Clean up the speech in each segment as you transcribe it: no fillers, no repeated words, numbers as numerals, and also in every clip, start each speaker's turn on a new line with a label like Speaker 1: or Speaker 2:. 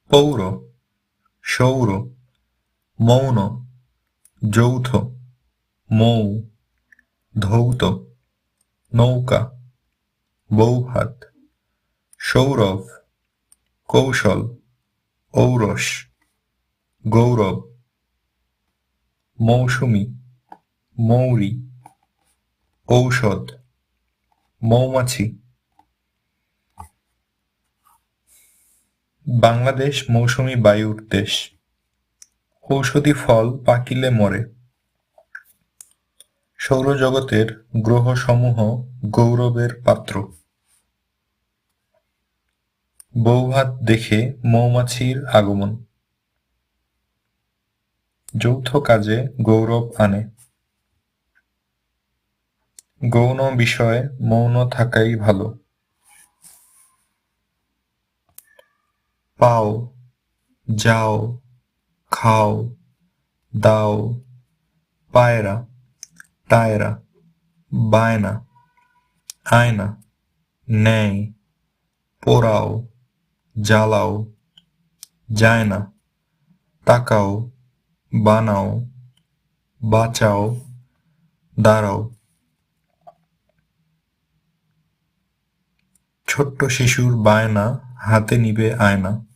Speaker 1: পৌর, সৌর, মৌন, যৌথ, মৌ, ধৌত, নৌকা, বৌভাত, সৌরভ, কৌশল, ঔরস, গৌরব, মৌসুমী, মৌরি, ঔষধ, মৌমাছি। বাংলাদেশ মৌসুমী বায়ুর দেশ। ঔষধি ফল পাকিলে মরে। সৌরজগতের গ্রহসমূহ গৌরবের পাত্র। বৌভাত দেখে মৌমাছির আগমন। যৌথ কাজে গৌরব আনে। গৌণ বিষয়ে মৌন থাকাই ভালো। পাও, যাও, খাও, দাও, পায়রা, টায়রা, বায়না, আয়না, নেয়, পোড়াও, জ্বালাও, যায় না, তাকাও, বানাও, বাঁচাও, দাঁড়াও। ছোট্ট শিশুর বায়না হাতে নিবে আয়না।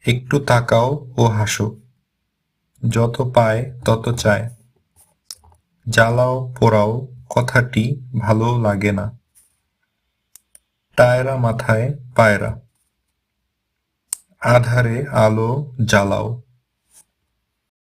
Speaker 1: একটু তাকাও ও হাসো, যত পায় তত চায়। জ্বালাও পোড়াও কথাটি ভালো লাগে না। টায়রা মাথায় পায়রা। আঁধারে আলো জ্বালাও।